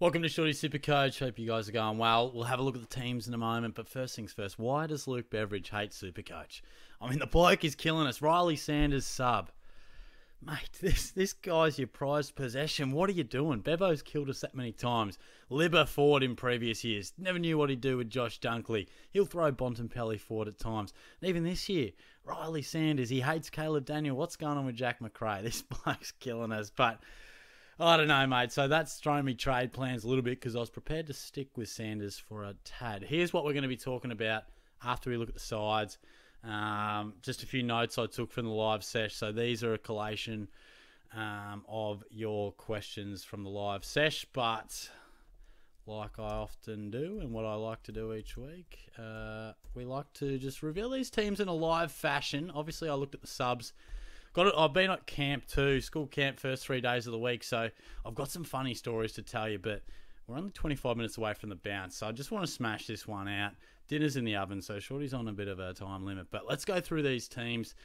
Welcome to Shorty SuperCoach. Hope you guys are going well. We'll have a look at the teams in a moment, but first things first, why does Luke Beveridge hate SuperCoach? I mean, the bloke is killing us. Riley Sanders sub. Mate, this guy's your prized possession. What are you doing? Bevo's killed us that many times. Libba forward in previous years. Never knew what he'd do with Josh Dunkley. He'll throw Bontempelli forward at times. And even this year, Riley Sanders, he hates Caleb Daniel. What's going on with Jack McRae? This bloke's killing us, but I don't know, mate. So that's thrown me trade plans a little bit because I was prepared to stick with Sanders for a tad. Here's what we're going to be talking about after we look at the sides. Just a few notes I took from the live sesh. So these are a collation of your questions from the live sesh. But like I often do and what I like to do each week, we like to just reveal these teams in a live fashion. Obviously, I looked at the subs. I've been at camp too, school camp, first 3 days of the week, so I've got some funny stories to tell you, but we're only 25 minutes away from the bounce, so I just want to smash this one out. Dinner's in the oven, so Shorty's on a bit of a time limit, but let's go through these teams.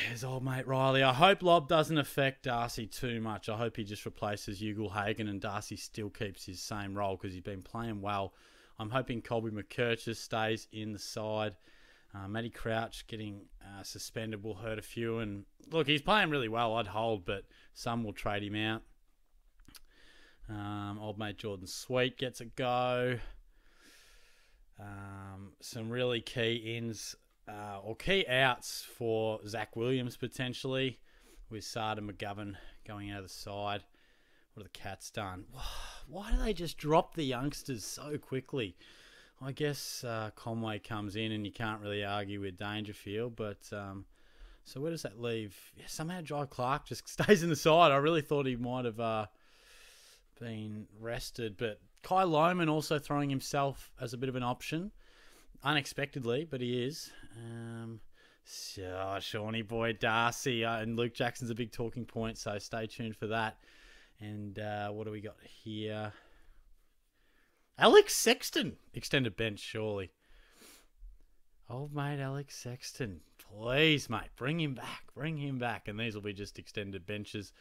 There's old mate Riley. I hope Lob doesn't affect Darcy too much. I hope he just replaces Ugle-Hagan and Darcy still keeps his same role because he's been playing well. I'm hoping Colby McKercher stays in the side. Matty Crouch getting suspended will hurt a few. And look, he's playing really well. I'd hold, but some will trade him out. Old mate Jordan Sweet gets a go. Some really key ins or key outs for Zach Williams potentially, with Sard and McGovern going out of the side. What have the Cats done? Why do they just drop the youngsters so quickly? I guess Conway comes in and you can't really argue with Dangerfield, but so where does that leave? Yeah, somehow Jai Clark just stays in the side. I really thought he might have been rested, but Kai Lohman also throwing himself as a bit of an option, unexpectedly, but he is. Shawnee boy Darcy and Luke Jackson's a big talking point, so stay tuned for that. And what do we got here? Alex Sexton, extended bench, surely. Old mate Alex Sexton, please, mate, bring him back. Bring him back. And these will be just extended benches.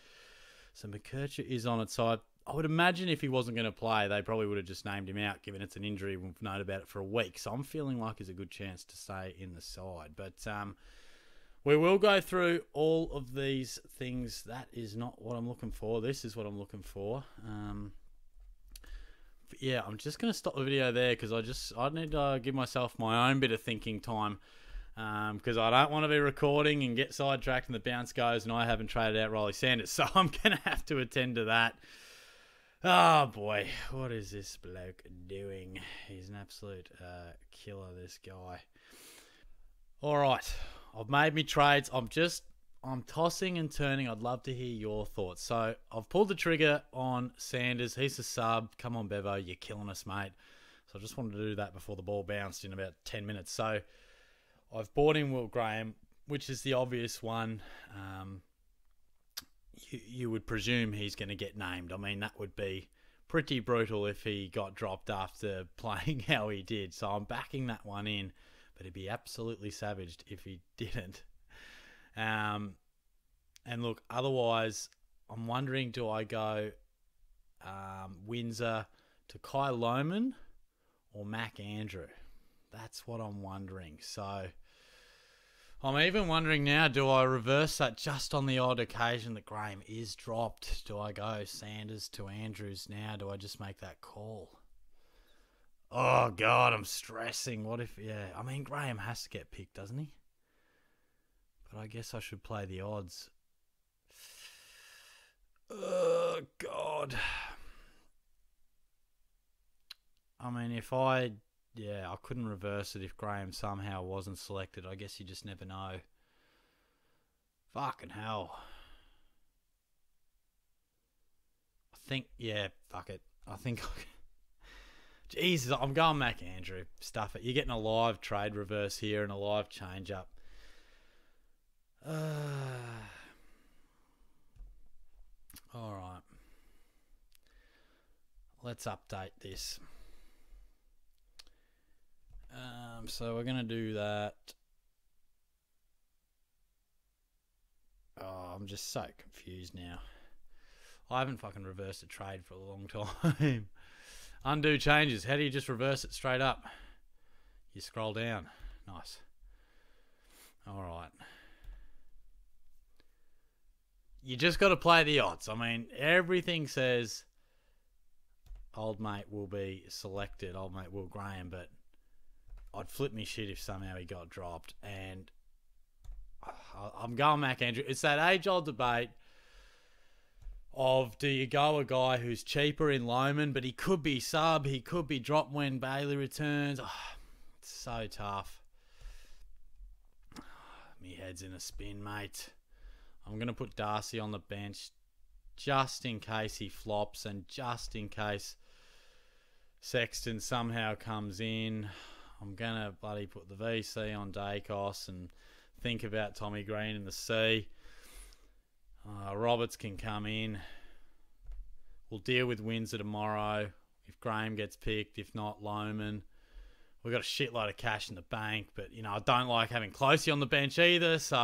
So McKercher is on its side. I would imagine if he wasn't going to play, they probably would have just named him out, given it's an injury. We've known about it for a week. So I'm feeling like there's a good chance to stay in the side. But we will go through all of these things. That is not what I'm looking for. This is what I'm looking for. Yeah, I'm just going to stop the video there because I need to give myself my own bit of thinking time because I don't want to be recording and get sidetracked and the bounce goes and I haven't traded out Riley Sanders. So I'm going to have to attend to that. Oh, boy. What is this bloke doing? He's an absolute killer, this guy. All right. I've made me trades. I'm tossing and turning. I'd love to hear your thoughts. So I've pulled the trigger on Sanders. He's a sub. Come on, Bevo. You're killing us, mate. So I just wanted to do that before the ball bounced in about 10 minutes. So I've bought in Will Graham, which is the obvious one. You would presume he's going to get named. I mean, that would be pretty brutal if he got dropped after playing how he did. So I'm backing that one in, but it'd be absolutely savaged if he didn't. And look, otherwise, I'm wondering, do I go Windsor to Kai Lohman or Mac Andrew? That's what I'm wondering. So I'm even wondering now, do I reverse that just on the odd occasion that Graham is dropped? Do I go Sanders to Andrews now? Do I just make that call? Oh, God, I'm stressing. What if, yeah, I mean, Graham has to get picked, doesn't he? But I guess I should play the odds. Oh, God. I mean, I couldn't reverse it if Graham somehow wasn't selected. I guess you just never know. Fucking hell. I think, yeah, fuck it. I think, Jesus, I'm going Mac Andrew. Stuff it. You're getting a live trade reverse here and a live change up. All right. Let's update this. So we're going to do that. Oh, I'm just so confused now. I haven't fucking reversed a trade for a long time. Undo changes. How do you just reverse it straight up? You scroll down. Nice. All right. You just got to play the odds. I mean, everything says old mate will be selected, old mate Will Graham, but I'd flip me shit if somehow he got dropped. And I'm going Mac Andrew. It's that age-old debate of, do you go a guy who's cheaper in Loman, but he could be sub, he could be drop when Bailey returns. Oh, it's so tough. Me head's in a spin, mate. I'm going to put Darcy on the bench just in case he flops and just in case Sexton somehow comes in. I'm going to bloody put the VC on Dacos and think about Tommy Green in the C. Roberts can come in. We'll deal with Windsor tomorrow if Graham gets picked. If not, Loman. We've got a shitload of cash in the bank, but, you know, I don't like having Closey on the bench either, so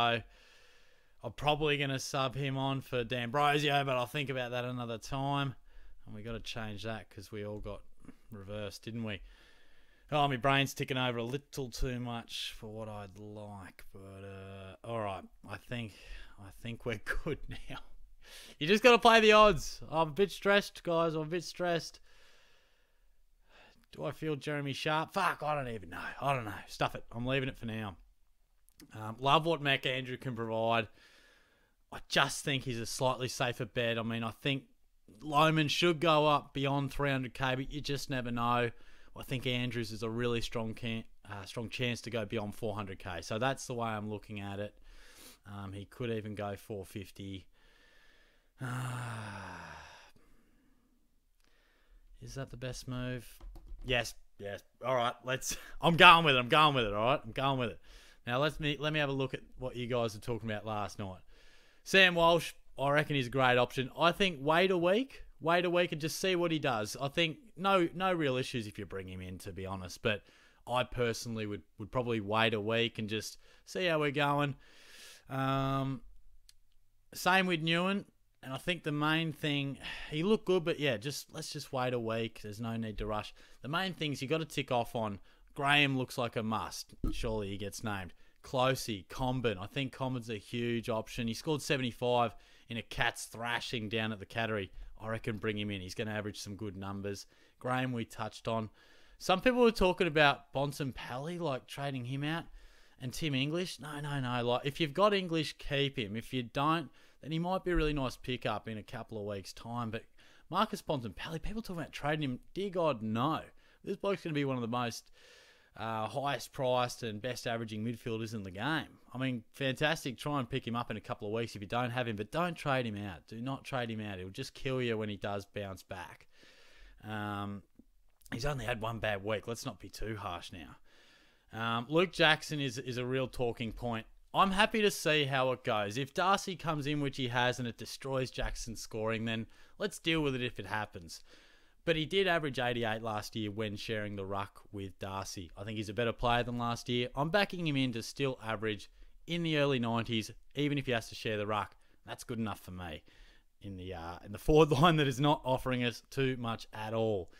I'm probably going to sub him on for D'Ambrosio, but I'll think about that another time. And we got to change that because we all got reversed, didn't we? Oh, my brain's ticking over a little too much for what I'd like, but all right, I think we're good now. You just got to play the odds. I'm a bit stressed, guys. I'm a bit stressed. Do I feel Jeremy Sharp? Fuck, I don't even know. I don't know. Stuff it. I'm leaving it for now. Love what Mac Andrew can provide. I just think he's a slightly safer bet. I mean, I think Loman should go up beyond 300k, but you just never know. I think Andrews is a really strong chance to go beyond 400k. So that's the way I'm looking at it. He could even go 450. Is that the best move? Yes. All right, I'm going with it. All right, I'm going with it. Now let me have a look at what you guys were talking about last night. Sam Walsh, I reckon he's a great option. I think wait a week and just see what he does. I think no real issues if you bring him in, to be honest. But I personally would probably wait a week and just see how we're going. Same with Newen. And I think the main thing, he looked good, but yeah, let's just wait a week. There's no need to rush. The main things you got to tick off on. Graham looks like a must. Surely he gets named. Closey, Comben. I think Comben's a huge option. He scored 75 in a Cats thrashing down at the Cattery. I reckon bring him in. He's going to average some good numbers. Graham we touched on. Some people were talking about Bontempelli, like trading him out. And Tim English. No. Like, if you've got English, keep him. If you don't, then he might be a really nice pickup in a couple of weeks' time. But Marcus Bontempelli, people talking about trading him. Dear God, no. This bloke's going to be one of the most highest priced and best averaging midfielders in the game. I mean, fantastic. Try and pick him up in a couple of weeks if you don't have him, but don't trade him out. Do not trade him out. He'll just kill you when he does bounce back. He's only had one bad week. Let's not be too harsh now. Luke Jackson is a real talking point. I'm happy to see how it goes. If Darcy comes in, which he has, and it destroys Jackson's scoring, then let's deal with it if it happens. But he did average 88 last year when sharing the ruck with Darcy. I think he's a better player than last year. I'm backing him in to still average in the early 90s, even if he has to share the ruck. That's good enough for me in the forward line that is not offering us too much at all.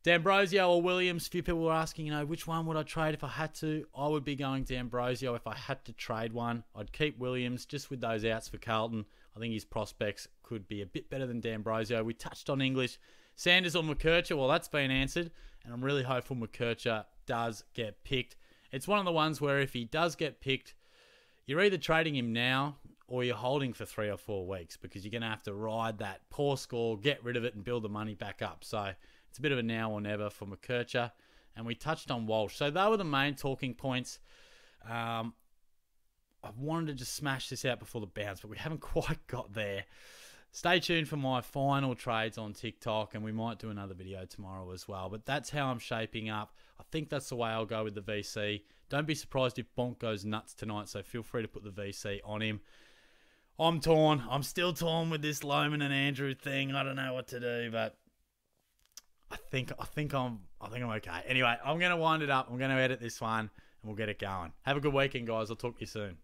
D'Ambrosio or Williams, a few people were asking, which one would I trade if I had to? I would be going D'Ambrosio if I had to trade one. I'd keep Williams just with those outs for Carlton. I think his prospects could be a bit better than D'Ambrosio. We touched on English. Sanders or McKercher, well, that's been answered, and I'm really hopeful McKercher does get picked. It's one of the ones where if he does get picked, you're either trading him now or you're holding for 3 or 4 weeks because you're going to have to ride that poor score, get rid of it, and build the money back up. So it's a bit of a now or never for McKercher. And we touched on Walsh. So they were the main talking points. I wanted to just smash this out before the bounce, but we haven't quite got there. Stay tuned for my final trades on TikTok, and we might do another video tomorrow as well. But that's how I'm shaping up. I think that's the way I'll go with the VC. Don't be surprised if Bonk goes nuts tonight, so feel free to put the VC on him. I'm torn. I'm still torn with this Loman and Andrew thing. I don't know what to do, but I think I'm okay. Anyway, I'm going to wind it up. I'm going to edit this one, and we'll get it going. Have a good weekend, guys. I'll talk to you soon.